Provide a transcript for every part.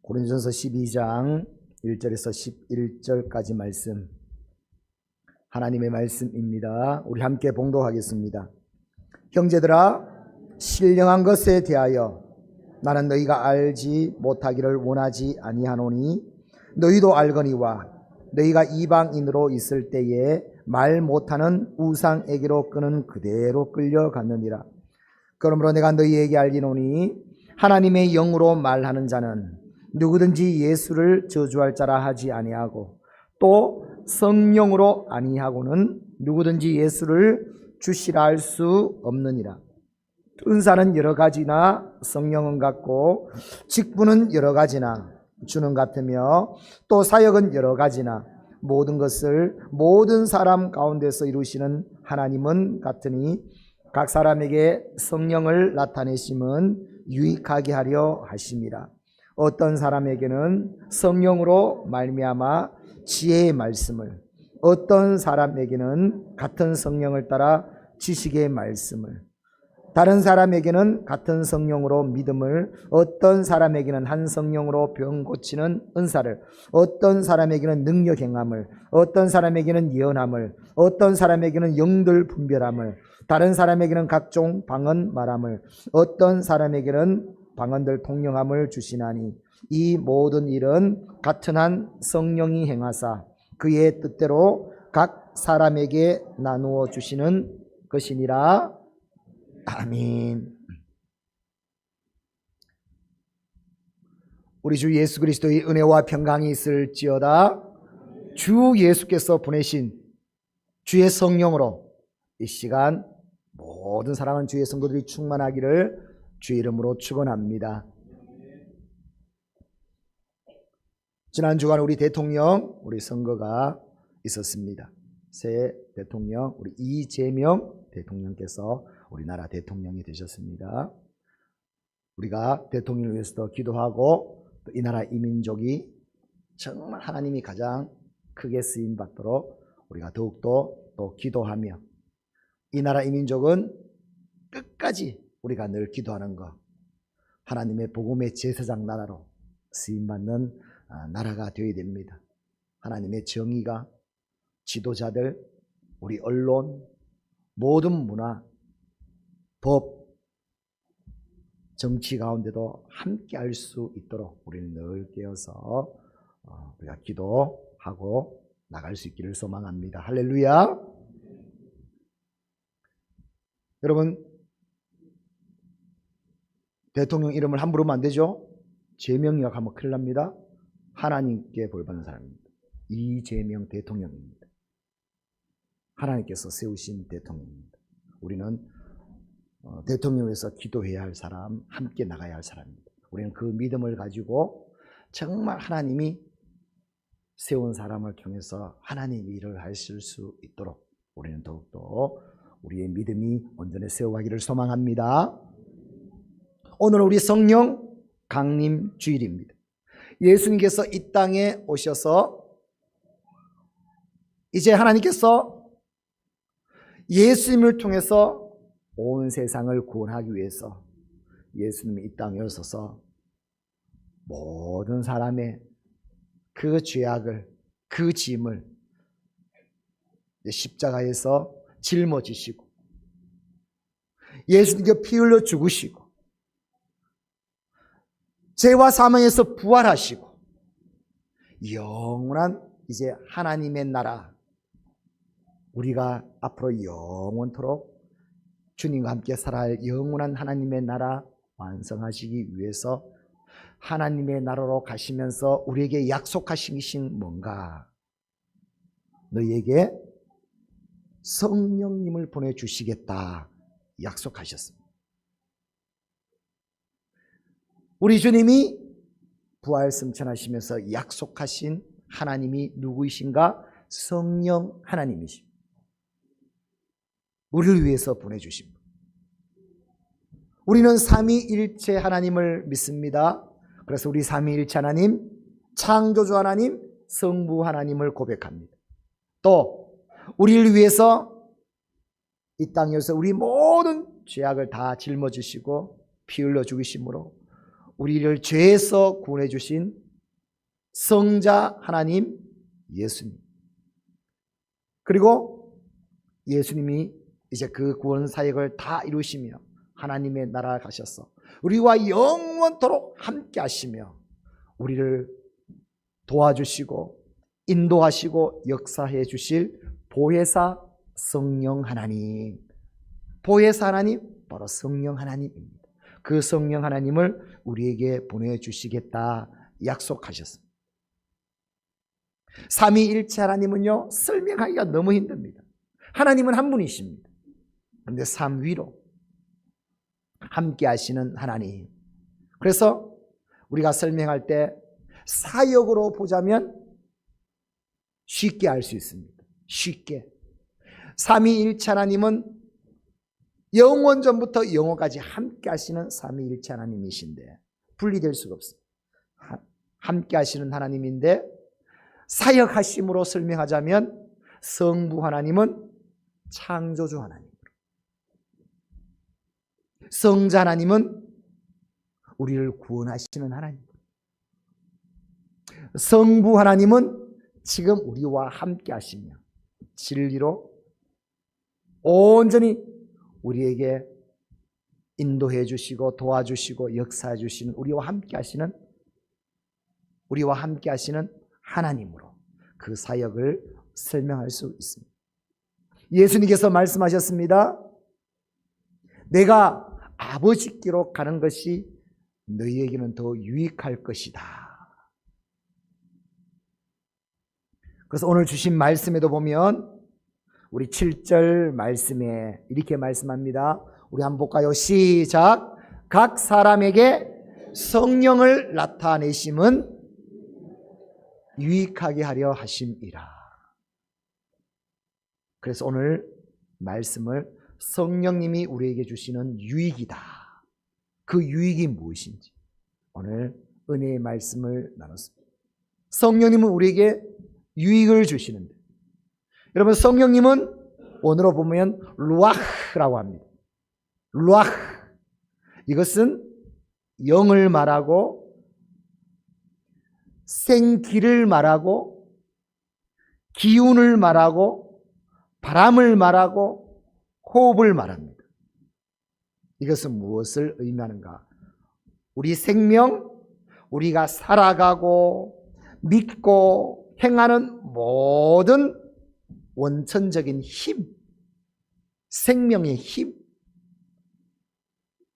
고린도전서 12장 1절에서 11절까지 말씀, 하나님의 말씀입니다. 우리 함께 봉독하겠습니다. 형제들아, 신령한 것에 대하여 나는 너희가 알지 못하기를 원하지 아니하노니 너희도 알거니와 너희가 이방인으로 있을 때에 말 못하는 우상에게로 끄는 그대로 끌려갔느니라. 그러므로 내가 너희에게 알리노니 하나님의 영으로 말하는 자는 누구든지 예수를 저주할 자라 하지 아니하고 또 성령으로 아니하고는 누구든지 예수를 주시라 할 수 없느니라. 은사는 여러 가지나 성령은 같고 직분은 여러 가지나 주는 같으며 또 사역은 여러 가지나 모든 것을 모든 사람 가운데서 이루시는 하나님은 같으니 각 사람에게 성령을 나타내심은 유익하게 하려 하심이라. 어떤 사람에게는 성령으로 말미암아 지혜의 말씀을, 어떤 사람에게는 같은 성령을 따라 지식의 말씀을, 다른 사람에게는 같은 성령으로 믿음을, 어떤 사람에게는 한 성령으로 병 고치는 은사를, 어떤 사람에게는 능력 행함을, 어떤 사람에게는 예언함을, 어떤 사람에게는 영들 분별함을, 다른 사람에게는 각종 방언 말함을, 어떤 사람에게는 방언들 통용함을 주시나니 이 모든 일은 같은 한 성령이 행하사 그의 뜻대로 각 사람에게 나누어 주시는 것이니라. 아멘. 우리 주 예수 그리스도의 은혜와 평강이 있을지어다. 주 예수께서 보내신 주의 성령으로 이 시간 모든 사랑하는 주의 성도들이 충만하기를 주의 이름으로 축원합니다. 지난 주간 우리 대통령, 우리 선거가 있었습니다. 새 대통령, 우리 이재명 대통령께서 우리나라 대통령이 되셨습니다. 우리가 대통령을 위해서도 기도하고 또 이 나라 이 민족이 정말 하나님이 가장 크게 쓰임받도록 우리가 더욱더 또 기도하며 이 나라 이 민족은 끝까지 우리가 늘 기도하는 것, 하나님의 복음의 제사장 나라로 쓰임받는 나라가 되어야 됩니다. 하나님의 정의가 지도자들, 우리 언론, 모든 문화, 법, 정치 가운데도 함께 할 수 있도록 우리는 늘 깨어서 우리가 기도하고 나갈 수 있기를 소망합니다. 할렐루야. 여러분, 대통령 이름을 함부로 하면 안 되죠? 제명이라고 하면 큰일 납니다. 하나님께 벌받는 사람입니다. 이재명 대통령입니다. 하나님께서 세우신 대통령입니다. 우리는 대통령을 위해서 기도해야 할 사람, 함께 나가야 할 사람입니다. 우리는 그 믿음을 가지고 정말 하나님이 세운 사람을 통해서 하나님의 일을 하실 수 있도록 우리는 더욱더 우리의 믿음이 온전히 세워가기를 소망합니다. 오늘 우리 성령 강림 주일입니다. 예수님께서 이 땅에 오셔서 이제 하나님께서 예수님을 통해서 온 세상을 구원하기 위해서 예수님이 이 땅에 오셔서 모든 사람의 그 죄악을, 그 짐을 십자가에서 짊어지시고 예수님께 피 흘려 죽으시고 죄와 사망에서 부활하시고 영원한 이제 하나님의 나라, 우리가 앞으로 영원토록 주님과 함께 살아갈 영원한 하나님의 나라 완성하시기 위해서 하나님의 나라로 가시면서 우리에게 약속하신 것이 뭔가? 너희에게 성령님을 보내주시겠다 약속하셨습니다. 우리 주님이 부활 승천하시면서 약속하신 하나님이 누구이신가? 성령 하나님이십니다. 우리를 위해서 보내주신 분. 우리는 삼위일체 하나님을 믿습니다. 그래서 우리 삼위일체 하나님, 창조주 하나님, 성부 하나님을 고백합니다. 또 우리를 위해서 이 땅에서 우리 모든 죄악을 다 짊어지시고 피 흘려 죽으심으로 우리를 죄에서 구원해 주신 성자 하나님 예수님. 그리고 예수님이 이제 그 구원 사역을 다 이루시며 하나님의 나라에 가셔서 우리와 영원토록 함께 하시며 우리를 도와주시고 인도하시고 역사해 주실 보혜사 성령 하나님. 보혜사 하나님, 바로 성령 하나님입니다. 그 성령 하나님을 우리에게 보내주시겠다 약속하셨습니다. 삼위일체 하나님은요, 설명하기가 너무 힘듭니다. 하나님은 한 분이십니다. 그런데 삼위로 함께 하시는 하나님. 그래서 우리가 설명할 때 사역으로 보자면 쉽게 알 수 있습니다. 쉽게. 삼위일체 하나님은 영원전부터 영원까지 함께 하시는 삼위일체 하나님이신데 분리될 수가 없습니다. 함께 하시는 하나님인데 사역하심으로 설명하자면 성부 하나님은 창조주 하나님, 성자 하나님은 우리를 구원하시는 하나님, 성부 하나님은 지금 우리와 함께 하시며 진리로 온전히 우리에게 인도해 주시고 도와주시고 역사해 주시는 우리와 함께 하시는 하나님으로 그 사역을 설명할 수 있습니다. 예수님께서 말씀하셨습니다. 내가 아버지께로 가는 것이 너희에게는 더 유익할 것이다. 그래서 오늘 주신 말씀에도 보면 우리 7절 말씀에 이렇게 말씀합니다. 우리 한번 볼까요? 시작. 각 사람에게 성령을 나타내심은 유익하게 하려 하심이라. 그래서 오늘 말씀을 성령님이 우리에게 주시는 유익이다. 그 유익이 무엇인지 오늘 은혜의 말씀을 나눴습니다. 성령님은 우리에게 유익을 주시는데, 여러분 성령님은 원어로 보면 루아흐라고 합니다. 루아흐, 이것은 영을 말하고 생기를 말하고 기운을 말하고 바람을 말하고 호흡을 말합니다. 이것은 무엇을 의미하는가? 우리 생명, 우리가 살아가고 믿고 행하는 모든 원천적인 힘, 생명의 힘,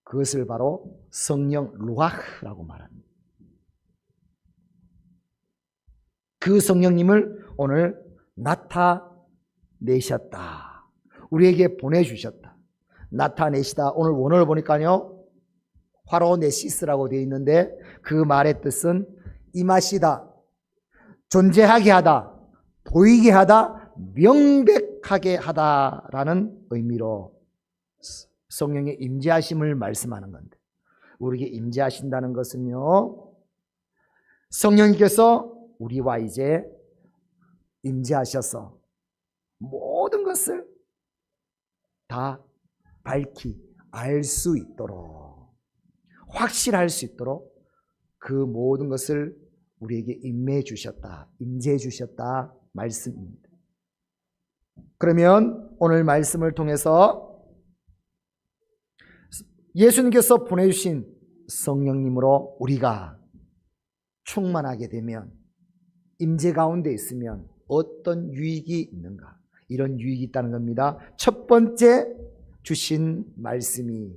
그것을 바로 성령 루아흐라고 말합니다. 그 성령님을 오늘 나타내셨다. 우리에게 보내주셨다. 나타내시다. 오늘 원어를 보니까요, 화로네시스라고 되어 있는데 그 말의 뜻은 임하시다, 존재하게 하다, 보이게 하다, 명백하게 하다라는 의미로 성령의 임재하심을 말씀하는 건데, 우리에게 임재하신다는 것은요, 성령님께서 우리와 이제 임재하셔서 모든 것을 다 밝히 알 수 있도록, 확실할 수 있도록 그 모든 것을 우리에게 임해 주셨다, 임재해 주셨다 말씀입니다. 그러면 오늘 말씀을 통해서 예수님께서 보내주신 성령님으로 우리가 충만하게 되면, 임재 가운데 있으면 어떤 유익이 있는가? 이런 유익이 있다는 겁니다. 첫 번째 주신 말씀이,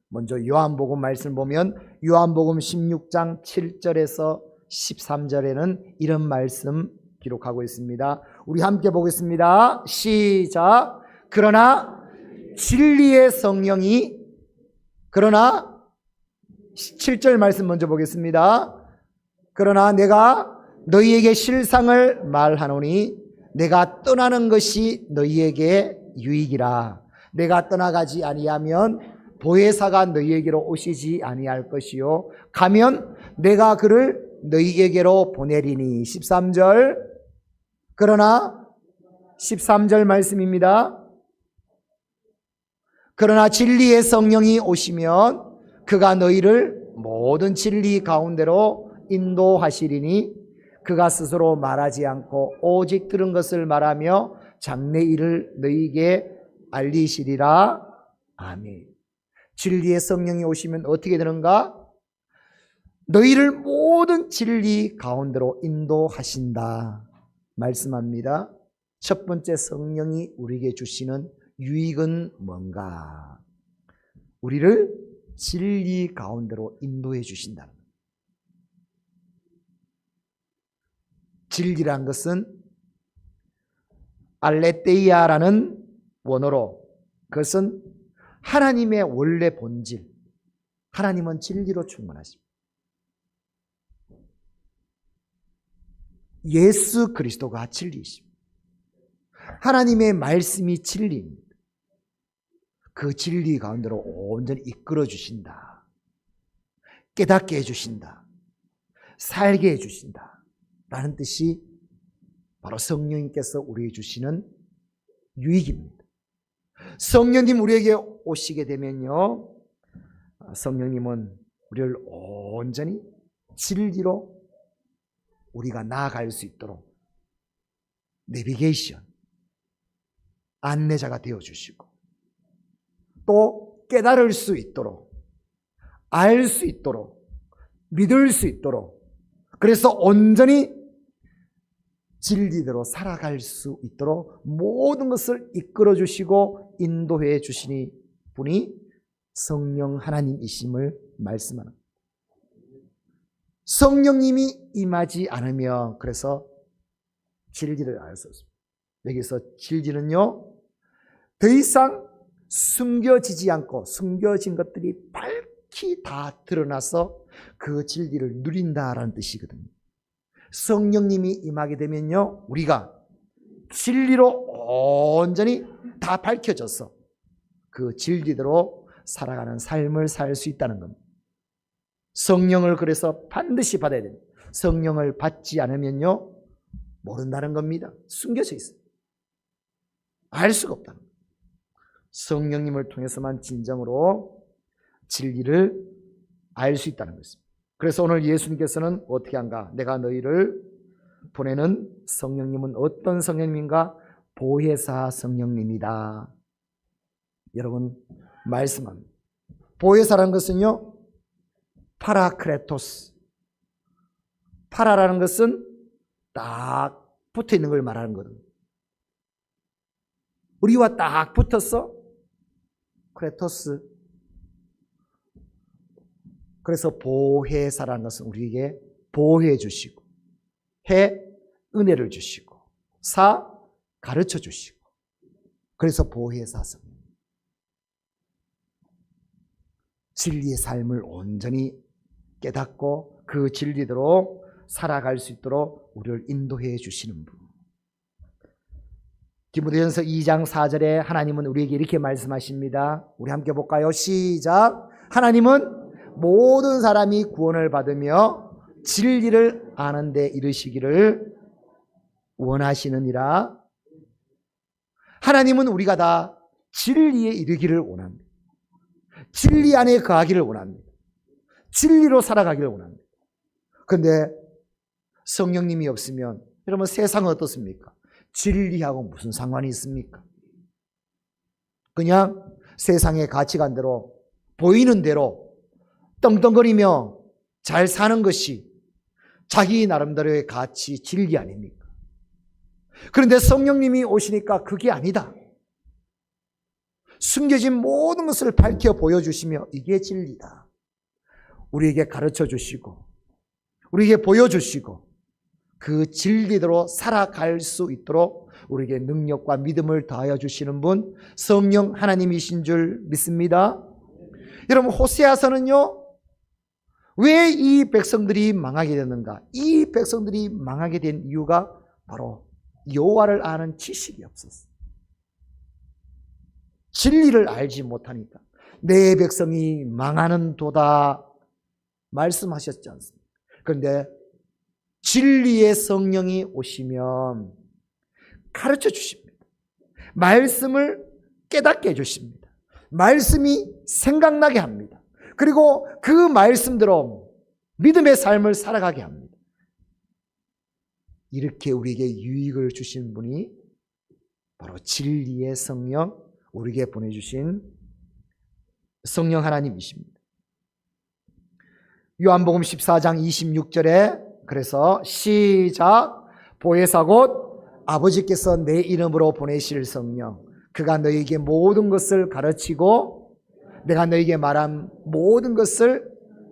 먼저 요한복음 말씀을 보면 요한복음 16장 7절에서 13절에는 이런 말씀 기록하고 있습니다. 우리 함께 보겠습니다. 시작. 그러나 진리의 성령이, 그러나 7절 말씀 먼저 보겠습니다. 그러나 내가 너희에게 실상을 말하노니 내가 떠나는 것이 너희에게 유익이라. 내가 떠나가지 아니하면 보혜사가 너희에게로 오시지 아니할 것이요 가면 내가 그를 너희에게로 보내리니. 13절. 그러나 13절 말씀입니다. 그러나 진리의 성령이 오시면 그가 너희를 모든 진리 가운데로 인도하시리니 그가 스스로 말하지 않고 오직 들은 것을 말하며 장래일을 너희에게 알리시리라. 아멘. 진리의 성령이 오시면 어떻게 되는가? 너희를 모든 진리 가운데로 인도하신다 말씀합니다. 첫 번째, 성령이 우리에게 주시는 유익은 뭔가? 우리를 진리 가운데로 인도해 주신다는 거예요. 진리란 것은 알레테이아라는 원어로, 그것은 하나님의 원래 본질, 하나님은 진리로 충만하십니다. 예수 그리스도가 진리이십니다. 하나님의 말씀이 진리입니다. 그 진리 가운데로 온전히 이끌어 주신다. 깨닫게 해주신다. 살게 해주신다. 라는 뜻이 바로 성령님께서 우리에게 주시는 유익입니다. 성령님 우리에게 오시게 되면요, 성령님은 우리를 온전히 진리로 우리가 나아갈 수 있도록 내비게이션, 안내자가 되어주시고, 또 깨달을 수 있도록, 알 수 있도록, 믿을 수 있도록, 그래서 온전히 진리대로 살아갈 수 있도록 모든 것을 이끌어 주시고 인도해 주시니 분이 성령 하나님이심을 말씀하는, 성령님이 임하지 않으면 그래서 진리를 알 수 없습니다. 여기서 진리는요, 더 이상 숨겨지지 않고 숨겨진 것들이 밝히 다 드러나서 그 진리를 누린다라는 뜻이거든요. 성령님이 임하게 되면요, 우리가 진리로 온전히 다 밝혀져서 그 진리대로 살아가는 삶을 살 수 있다는 겁니다. 성령을 그래서 반드시 받아야 됩니다. 성령을 받지 않으면요, 모른다는 겁니다. 숨겨져 있어요. 알 수가 없다는 겁니다. 성령님을 통해서만 진정으로 진리를 알 수 있다는 것입니다. 그래서 오늘 예수님께서는 어떻게 한가? 내가 너희를 보내는 성령님은 어떤 성령님인가? 보혜사 성령님이다. 여러분, 말씀합니다. 보혜사라는 것은요, 파라크레토스. 파라라는 것은 딱 붙어 있는 걸 말하는 거거든요. 우리와 딱 붙어서 크레토스. 그래서 보혜사라는 것은 우리에게 보호해 주시고, 해 은혜를 주시고, 사 가르쳐 주시고, 그래서 보혜사 성령. 진리의 삶을 온전히 깨닫고 그 진리대로 살아갈 수 있도록 우리를 인도해 주시는 분. 디모데전서 2장 4절에 하나님은 우리에게 이렇게 말씀하십니다. 우리 함께 볼까요? 시작. 하나님은 모든 사람이 구원을 받으며 진리를 아는 데 이르시기를 원하시느니라. 하나님은 우리가 다 진리에 이르기를 원합니다. 진리 안에 거하기를 원합니다. 진리로 살아가기를 원합니다. 그런데 성령님이 없으면 여러분, 세상은 어떻습니까? 진리하고 무슨 상관이 있습니까? 그냥 세상의 가치관대로 보이는 대로 떵떵거리며 잘 사는 것이 자기 나름대로의 가치, 진리 아닙니까? 그런데 성령님이 오시니까 그게 아니다. 숨겨진 모든 것을 밝혀 보여주시며 이게 진리다. 우리에게 가르쳐 주시고 우리에게 보여주시고 그 진리대로 살아갈 수 있도록 우리에게 능력과 믿음을 더하여 주시는 분, 성령 하나님이신 줄 믿습니다. 여러분, 호세아서는요, 왜 이 백성들이 망하게 됐는가? 이 백성들이 망하게 된 이유가 바로 여호와를 아는 지식이 없었어요. 진리를 알지 못하니까 내 백성이 망하는 도다 말씀하셨지 않습니까? 그런데 진리의 성령이 오시면 가르쳐 주십니다. 말씀을 깨닫게 해주십니다. 말씀이 생각나게 합니다. 그리고 그 말씀대로 믿음의 삶을 살아가게 합니다. 이렇게 우리에게 유익을 주신 분이 바로 진리의 성령, 우리에게 보내주신 성령 하나님이십니다. 요한복음 14장 26절에 그래서 시작, 보혜사 곧 아버지께서 내 이름으로 보내실 성령, 그가 너희에게 모든 것을 가르치고 내가 너희에게 말한 모든 것을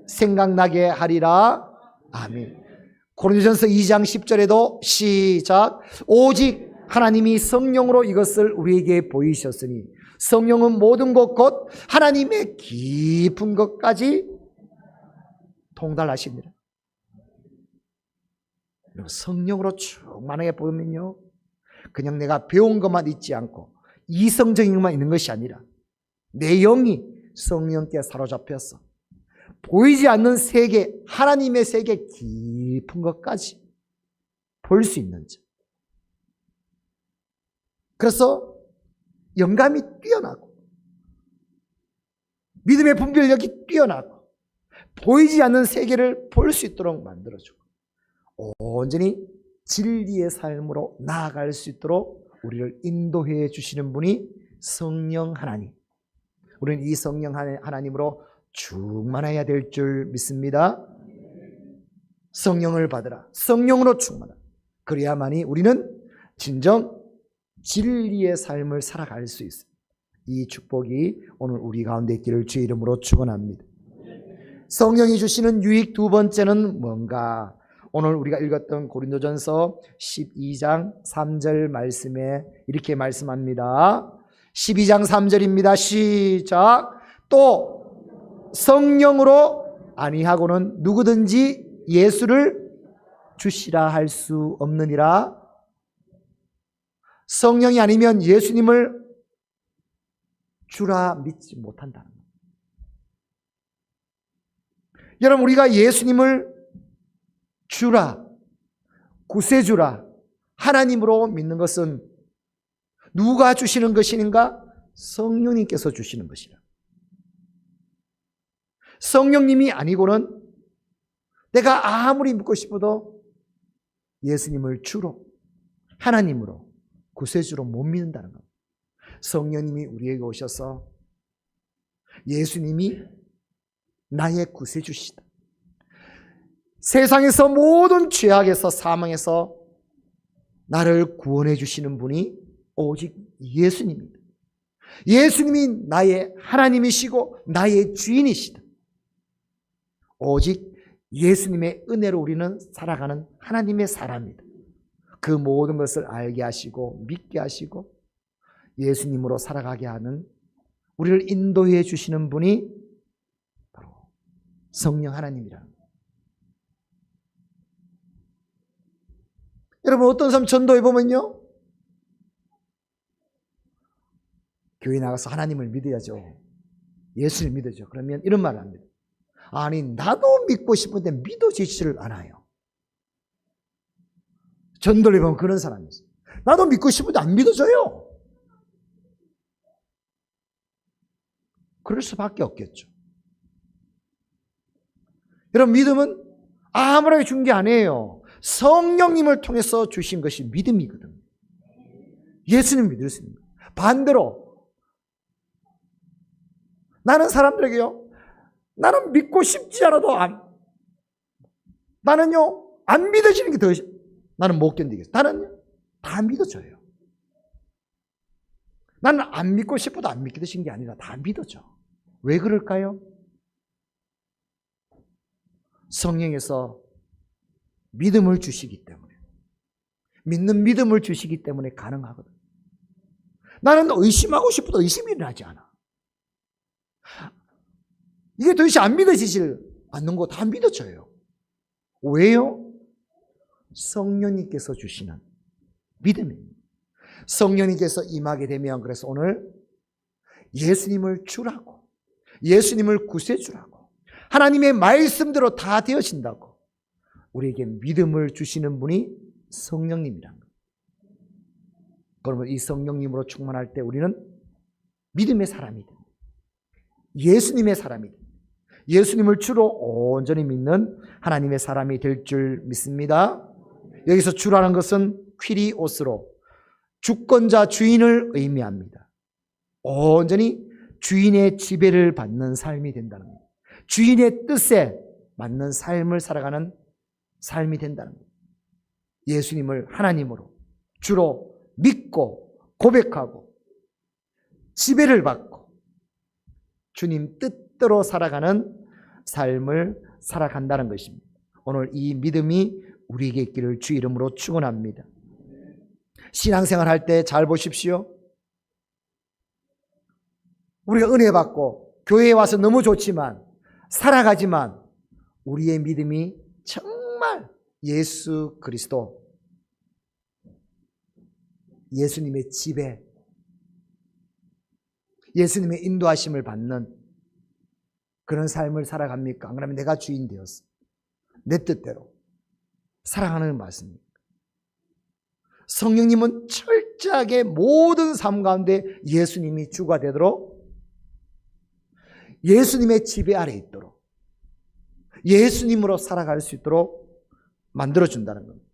생각나게 하리라. 아멘. 고린도전서 2장 10절에도 시작, 오직 하나님이 성령으로 이것을 우리에게 보이셨으니 성령은 모든 것 곧 하나님의 깊은 것까지 통달하십니다. 성령으로 충만하게 보면요, 그냥 내가 배운 것만 있지 않고 이성적인 것만 있는 것이 아니라 내 영이 성령께 사로잡혔어 보이지 않는 세계, 하나님의 세계 깊은 것까지 볼 수 있는 자. 그래서 영감이 뛰어나고 믿음의 분별력이 뛰어나고 보이지 않는 세계를 볼 수 있도록 만들어주고 온전히 진리의 삶으로 나아갈 수 있도록 우리를 인도해 주시는 분이 성령 하나님. 우리는 이 성령 하나님으로 충만해야 될 줄 믿습니다. 성령을 받으라. 성령으로 충만하라. 그래야만이 우리는 진정 진리의 삶을 살아갈 수 있습니다. 이 축복이 오늘 우리 가운데 있기를 주의 이름으로 축원합니다. 성령이 주시는 유익 두 번째는 뭔가? 오늘 우리가 읽었던 고린도전서 12장 3절 말씀에 이렇게 말씀합니다. 12장 3절입니다. 시작. 또 성령으로 아니하고는 누구든지 예수를 주시라 할 수 없느니라. 성령이 아니면 예수님을 주라 믿지 못한다는 거예요. 여러분, 우리가 예수님을 주라, 구세주라, 하나님으로 믿는 것은 누가 주시는 것인가? 성령님께서 주시는 것이라. 성령님이 아니고는 내가 아무리 믿고 싶어도 예수님을 주로, 하나님으로, 구세주로 못 믿는다는 겁니다. 성령님이 우리에게 오셔서 예수님이 나의 구세주시다. 세상에서 모든 죄악에서 사망에서 나를 구원해 주시는 분이 오직 예수님입니다. 예수님이 나의 하나님이시고 나의 주인이시다. 오직 예수님의 은혜로 우리는 살아가는 하나님의 사람이다. 그 모든 것을 알게 하시고 믿게 하시고 예수님으로 살아가게 하는, 우리를 인도해 주시는 분이 바로 성령 하나님이라는 거예요. 여러분, 어떤 사람 전도해 보면요, 교회 나가서 하나님을 믿어야죠. 예수를 믿어야죠. 그러면 이런 말을 합니다. 아니, 나도 믿고 싶은데 믿어지지를 않아요. 전도를 해보면 그런 사람이 있어요. 나도 믿고 싶은데 안 믿어져요. 그럴 수밖에 없겠죠. 여러분, 믿음은 아무나 준 게 아니에요. 성령님을 통해서 주신 것이 믿음이거든요. 예수님 믿을 수 있는 거예요. 반대로 나는 사람들에게요, 나는 믿고 싶지 않아도 나는요 안 믿어지는 게 더 나는 못 견디겠어요. 나는요 다 믿어져요. 나는 안 믿고 싶어도 안 믿겨지는 게 아니라 다 믿어져. 왜 그럴까요? 성령에서 믿음을 주시기 때문에, 믿는 믿음을 주시기 때문에 가능하거든. 나는 의심하고 싶어도 의심이 일어나지 않아. 이게 도대체 안 믿어지질 않는 거 다 믿어져요. 왜요? 성령님께서 주시는 믿음입니다. 성령님께서 임하게 되면, 그래서 오늘 예수님을 주라고, 예수님을 구세주라고, 하나님의 말씀대로 다 되어진다고 우리에게 믿음을 주시는 분이 성령님이란 거예요. 그러면 이 성령님으로 충만할 때 우리는 믿음의 사람이 됩니다. 예수님의 사람이 됩니다. 예수님을 주로 온전히 믿는 하나님의 사람이 될 줄 믿습니다. 여기서 주라는 것은 퀴리오스로 주권자 주인을 의미합니다. 온전히 주인의 지배를 받는 삶이 된다는 겁니다. 주인의 뜻에 맞는 삶을 살아가는 삶이 된다는 겁니다. 예수님을 하나님으로 주로 믿고 고백하고 지배를 받고 주님 뜻대로 살아가는 삶을 살아간다는 것입니다. 오늘 이 믿음이 우리에게 있기를 주 이름으로 축원합니다. 신앙생활 할 때 잘 보십시오. 우리가 은혜 받고 교회에 와서 너무 좋지만 살아가지만 우리의 믿음이 정말 예수 그리스도, 예수님의 지배, 예수님의 인도하심을 받는 그런 삶을 살아갑니까? 안 그러면 내가 주인 되었어. 내 뜻대로 살아가는 말씀입니다. 성령님은 철저하게 모든 삶 가운데 예수님이 주가 되도록, 예수님의 지배 아래 있도록, 예수님으로 살아갈 수 있도록 만들어준다는 겁니다.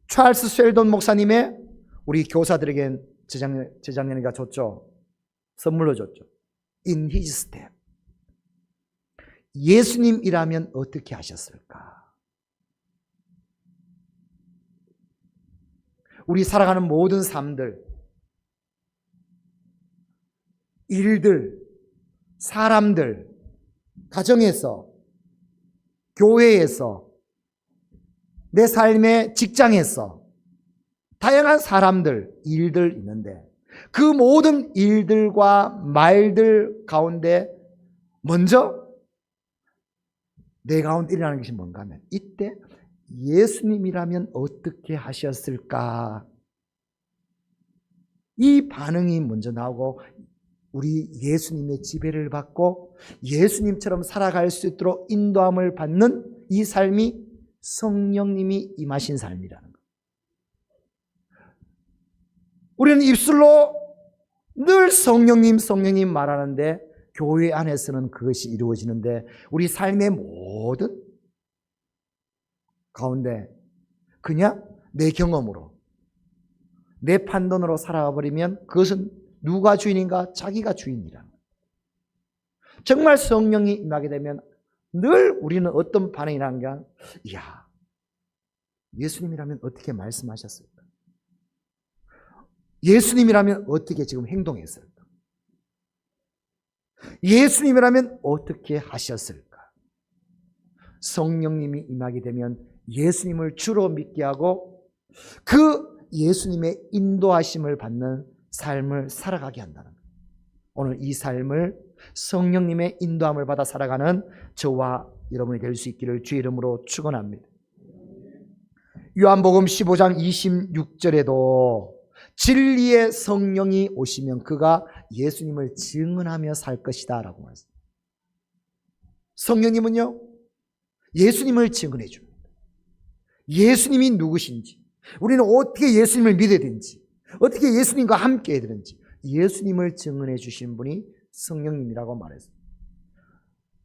찰스 쉘돈 목사님의 우리 교사들에겐 재작년인가 줬죠. 선물로 줬죠. In his step. 예수님이라면 어떻게 하셨을까? 우리 살아가는 모든 삶들, 일들, 사람들, 가정에서, 교회에서, 내 삶의 직장에서 다양한 사람들, 일들 있는데 그 모든 일들과 말들 가운데 먼저 내 가운데 일어나는 것이 뭔가 하면 이때 예수님이라면 어떻게 하셨을까? 이 반응이 먼저 나오고 우리 예수님의 지배를 받고 예수님처럼 살아갈 수 있도록 인도함을 받는 이 삶이 성령님이 임하신 삶이라는 거예요. 우리는 입술로 늘 성령님, 성령님 말하는데 교회 안에서는 그것이 이루어지는데 우리 삶의 모든 가운데 그냥 내 경험으로, 내 판단으로 살아가 버리면 그것은 누가 주인인가? 자기가 주인이라는 거예요. 정말 성령이 임하게 되면 늘 우리는 어떤 반응이 나는 게 이야, 예수님이라면 어떻게 말씀하셨을까? 예수님이라면 어떻게 지금 행동했을까? 예수님이라면 어떻게 하셨을까? 성령님이 임하게 되면 예수님을 주로 믿게 하고 그 예수님의 인도하심을 받는 삶을 살아가게 한다는 거예요. 오늘 이 삶을 성령님의 인도함을 받아 살아가는 저와 여러분이 될 수 있기를 주의 이름으로 축원합니다. 요한복음 15장 26절에도 진리의 성령이 오시면 그가 예수님을 증언하며 살 것이다 라고 말했습니다. 성령님은요, 예수님을 증언해 줍니다. 예수님이 누구신지, 우리는 어떻게 예수님을 믿어야 되는지, 어떻게 예수님과 함께 해야 되는지 예수님을 증언해 주신 분이 성령님이라고 말했습니다.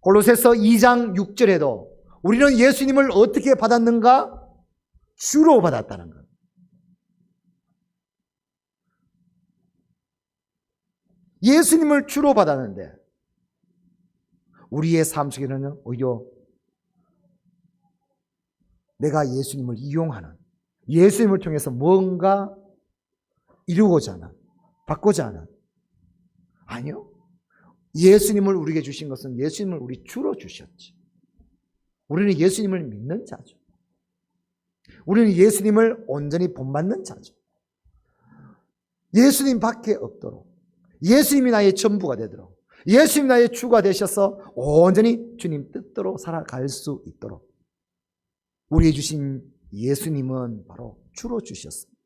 골로새서 2장 6절에도 우리는 예수님을 어떻게 받았는가? 주로 받았다는 것. 예수님을 주로 받았는데 우리의 삶 속에는 오히려 내가 예수님을 이용하는, 예수님을 통해서 뭔가 이루고자 하는, 받고자 하는, 아니요. 예수님을 우리에게 주신 것은 예수님을 우리 주로 주셨지. 우리는 예수님을 믿는 자죠. 우리는 예수님을 온전히 본받는 자죠. 예수님 밖에 없도록, 예수님이 나의 전부가 되도록, 예수님이 나의 주가 되셔서 온전히 주님 뜻대로 살아갈 수 있도록 우리에게 주신 예수님은 바로 주로 주셨습니다.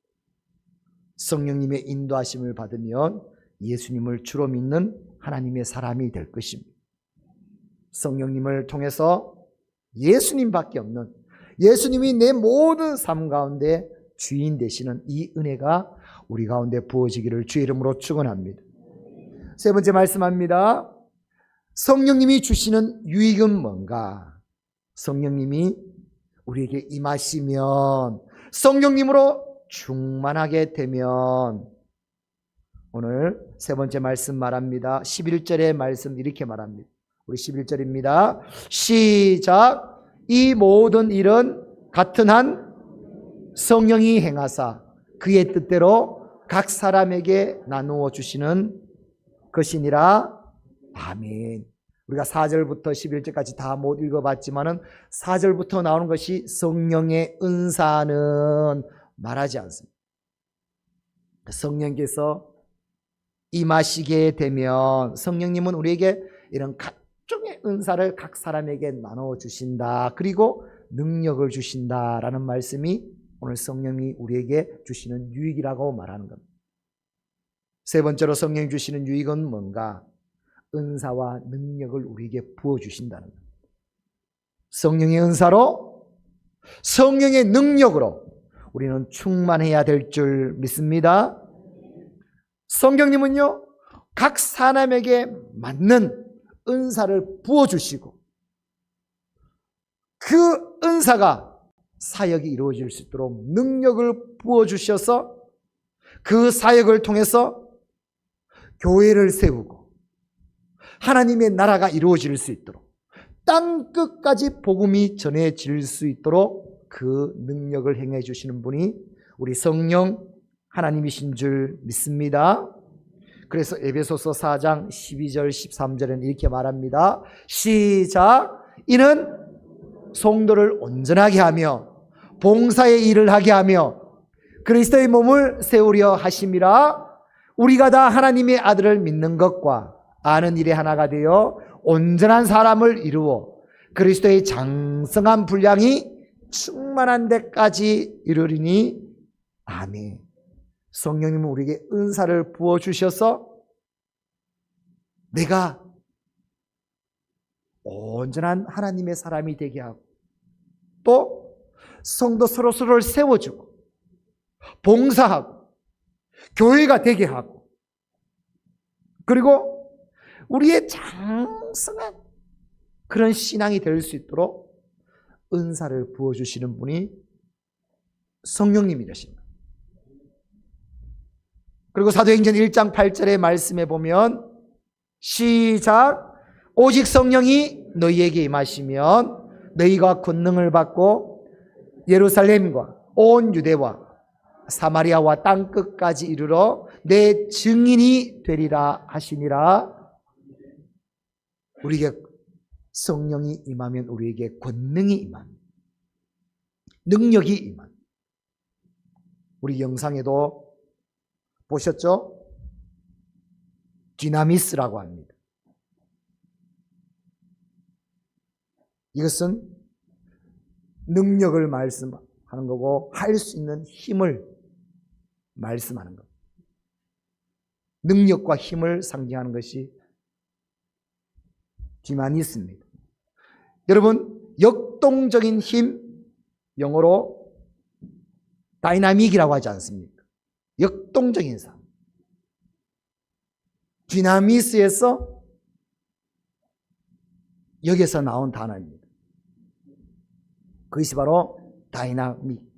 성령님의 인도하심을 받으면 예수님을 주로 믿는 하나님의 사람이 될 것입니다. 성령님을 통해서 예수님밖에 없는, 예수님이 내 모든 삶 가운데 주인 되시는 이 은혜가 우리 가운데 부어지기를 주의 이름으로 축원합니다. 세 번째 말씀합니다. 성령님이 주시는 유익은 뭔가? 성령님이 우리에게 임하시면, 성령님으로 충만하게 되면, 오늘 세 번째 말씀 말합니다. 11절의 말씀 이렇게 말합니다. 우리 11절입니다. 시작. 이 모든 일은 같은 한 성령이 행하사 그의 뜻대로 각 사람에게 나누어 주시는 것이니라. 아멘. 우리가 4절부터 11절까지 다 못 읽어봤지만은 4절부터 나오는 것이 성령의 은사는 말하지 않습니다. 성령께서 임하시게 되면, 성령님은 우리에게 이런 각종의 은사를 각 사람에게 나눠 주신다. 그리고 능력을 주신다라는 말씀이 오늘 성령이 우리에게 주시는 유익이라고 말하는 겁니다. 세 번째로 성령이 주시는 유익은 뭔가? 은사와 능력을 우리에게 부어주신다는 겁니다. 성령의 은사로, 성령의 능력으로 우리는 충만해야 될 줄 믿습니다. 성령님은요, 각 사람에게 맞는 은사를 부어주시고 그 은사가 사역이 이루어질 수 있도록 능력을 부어주셔서 그 사역을 통해서 교회를 세우고 하나님의 나라가 이루어질 수 있도록, 땅 끝까지 복음이 전해질 수 있도록 그 능력을 행해 주시는 분이 우리 성령 하나님이신 줄 믿습니다. 그래서 에베소서 4장 12절 13절에는 이렇게 말합니다. 시작. 이는 성도를 온전하게 하며 봉사의 일을 하게 하며 그리스도의 몸을 세우려 하심이라. 우리가 다 하나님의 아들을 믿는 것과 아는 일에 하나가 되어 온전한 사람을 이루어 그리스도의 장성한 분량이 충만한 데까지 이르리니. 아멘. 성령님은 우리에게 은사를 부어주셔서 내가 온전한 하나님의 사람이 되게 하고, 또 성도 서로서로를 세워주고 봉사하고 교회가 되게 하고, 그리고 우리의 장성한 그런 신앙이 될 수 있도록 은사를 부어주시는 분이 성령님이십니다. 그리고 사도행전 1장 8절의 말씀에 보면 시작. 오직 성령이 너희에게 임하시면 너희가 권능을 받고 예루살렘과 온 유대와 사마리아와 땅 끝까지 이르러 내 증인이 되리라 하시니라. 우리에게 성령이 임하면 우리에게 권능이 임합니다. 능력이 임합니다. 우리 영상에도 보셨죠? 디나미스라고 합니다. 이것은 능력을 말씀하는 거고 할 수 있는 힘을 말씀하는 것. 능력과 힘을 상징하는 것이 디나미스입니다. 여러분, 역동적인 힘, 영어로 다이나믹이라고 하지 않습니까? 역동적인 삶. 디나미스에서 여기서 나온 단어입니다. 그것이 바로 다이나믹.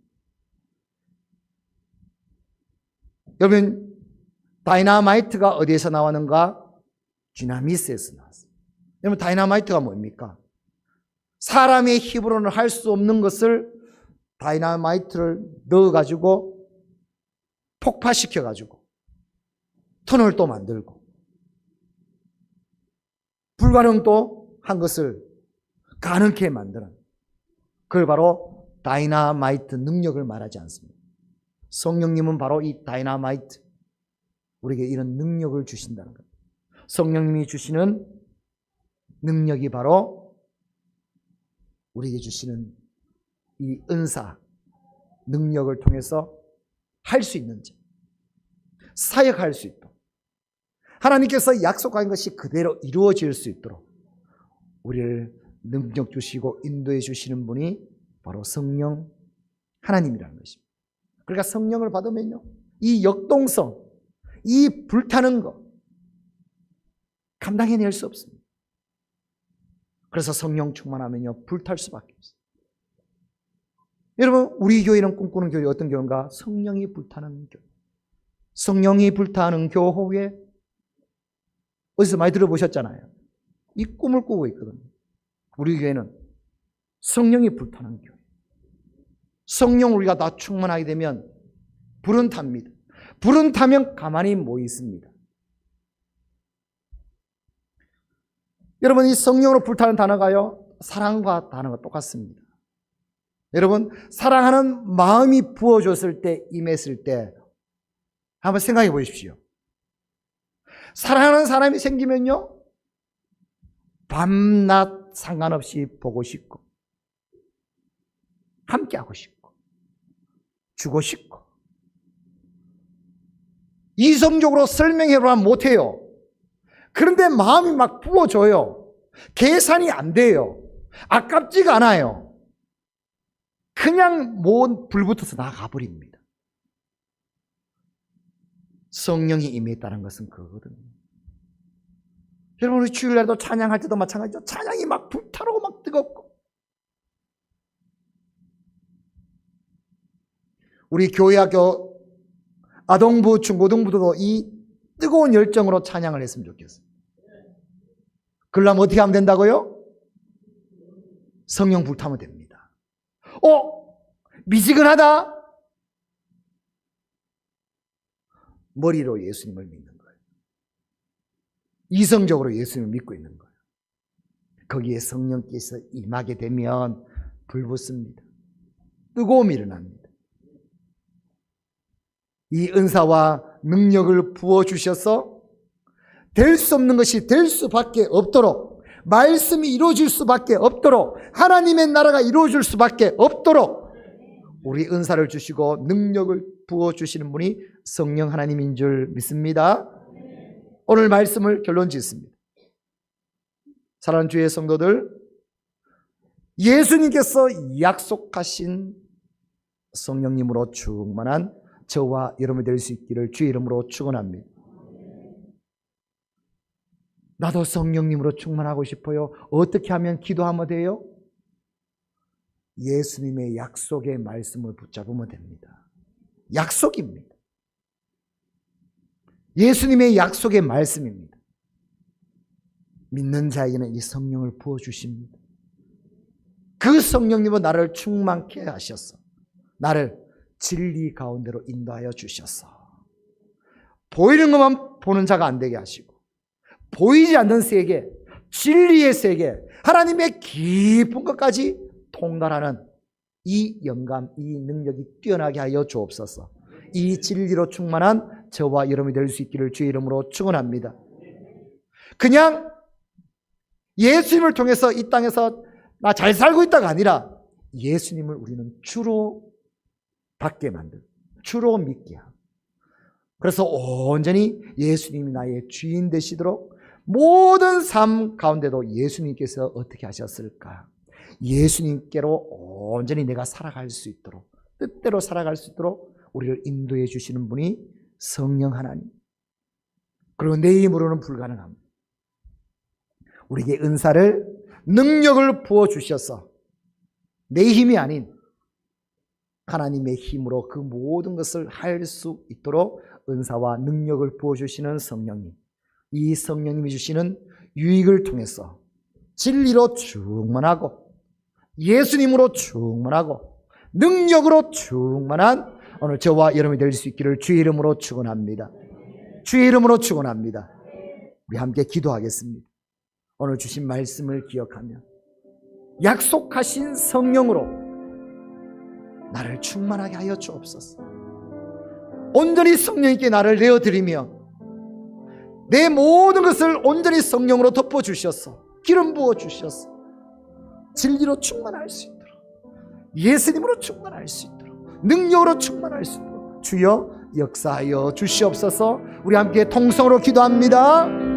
여러분, 다이나마이트가 어디에서 나왔는가? 디나미스에서 나왔어요. 여러분, 다이나마이트가 뭡니까? 사람의 힘으로는 할 수 없는 것을 다이나마이트를 넣어가지고 폭파시켜가지고 터널 또 만들고 불가능도 한 것을 가능케 만드는, 그걸 바로 다이나마이트 능력을 말하지 않습니다. 성령님은 바로 이 다이나마이트, 우리에게 이런 능력을 주신다는 겁니다. 성령님이 주시는 능력이 바로 우리에게 주시는 이 은사, 능력을 통해서 할 수 있는지, 사역할 수 있도록, 하나님께서 약속한 것이 그대로 이루어질 수 있도록 우리를 능력 주시고 인도해 주시는 분이 바로 성령 하나님이라는 것입니다. 그러니까 성령을 받으면요, 이 역동성, 이 불타는 것, 감당해낼 수 없습니다. 그래서 성령 충만하면요, 불탈 수밖에 없어요. 여러분, 우리 교회는 꿈꾸는 교회 어떤 교회인가? 성령이 불타는 교회. 성령이 불타는 교회에 어디서 많이 들어보셨잖아요. 이 꿈을 꾸고 있거든요. 우리 교회는 성령이 불타는 교회. 성령 우리가 다 충만하게 되면 불은 탑니다. 불은 타면 가만히 못 있습니다. 여러분, 이 성령으로 불타는 단어가요, 사랑과 단어가 똑같습니다. 여러분, 사랑하는 마음이 부어졌을 때, 임했을 때 한번 생각해 보십시오. 사랑하는 사람이 생기면요, 밤낮 상관없이 보고 싶고, 함께하고 싶고, 주고 싶고, 이성적으로 설명해보면 못해요. 그런데 마음이 막 부어져요. 계산이 안 돼요. 아깝지가 않아요. 그냥 뭔 불붙어서 나가버립니다. 성령이 임했다는 것은 그거거든요. 여러분, 우리 주일날도 찬양할 때도 마찬가지죠. 찬양이 막 불타오르고 막 뜨겁고, 우리 교회학교 아동부, 중고등부도 이 뜨거운 열정으로 찬양을 했으면 좋겠어요. 그러려면 어떻게 하면 된다고요? 성령 불타면 됩니다. 미지근하다? 머리로 예수님을 믿는 거예요. 이성적으로 예수님을 믿고 있는 거예요. 거기에 성령께서 임하게 되면 불붙습니다. 뜨거움이 일어납니다. 이 은사와 능력을 부어주셔서 될 수 없는 것이 될 수밖에 없도록, 말씀이 이루어질 수밖에 없도록, 하나님의 나라가 이루어질 수밖에 없도록 우리 은사를 주시고 능력을 부어주시는 분이 성령 하나님인 줄 믿습니다. 오늘 말씀을 결론 짓습니다. 사랑하는 주의 성도들, 예수님께서 약속하신 성령님으로 충만한 저와 여러분이 될 수 있기를 주의 이름으로 축원합니다. 나도 성령님으로 충만하고 싶어요. 어떻게 하면 기도하면 돼요? 예수님의 약속의 말씀을 붙잡으면 됩니다. 약속입니다. 예수님의 약속의 말씀입니다. 믿는 자에게는 이 성령을 부어주십니다. 그 성령님은 나를 충만케 하셔서 나를 진리 가운데로 인도하여 주셨어. 보이는 것만 보는 자가 안 되게 하시고, 보이지 않는 세계, 진리의 세계, 하나님의 깊은 것까지 통달하는 이 영감, 이 능력이 뛰어나게 하여 주옵소서. 이 진리로 충만한 저와 여러분이 될 수 있기를 주의 이름으로 축원합니다. 그냥 예수님을 통해서 이 땅에서 나 잘 살고 있다가 아니라 예수님을 우리는 주로 받게 만들고 주로 믿게 하고, 그래서 온전히 예수님이 나의 주인 되시도록 모든 삶 가운데도 예수님께서 어떻게 하셨을까? 예수님께로 온전히 내가 살아갈 수 있도록, 뜻대로 살아갈 수 있도록 우리를 인도해 주시는 분이 성령 하나님. 그리고 내 힘으로는 불가능합니다. 우리에게 은사를, 능력을 부어주셔서 내 힘이 아닌 하나님의 힘으로 그 모든 것을 할 수 있도록 은사와 능력을 부어주시는 성령님, 이 성령님이 주시는 유익을 통해서 진리로 충만하고 예수님으로 충만하고 능력으로 충만한 오늘 저와 여러분이 될 수 있기를 주의 이름으로 축원합니다. 주의 이름으로 축원합니다. 우리 함께 기도하겠습니다. 오늘 주신 말씀을 기억하며 약속하신 성령으로 나를 충만하게 하여 주옵소서. 온전히 성령님께 나를 내어드리며 내 모든 것을 온전히 성령으로 덮어주셔서 기름 부어주셔서 진리로 충만할 수 있도록, 예수님으로 충만할 수 있도록, 능력으로 충만할 수 있도록 주여 역사하여 주시옵소서. 우리 함께 통성으로 기도합니다.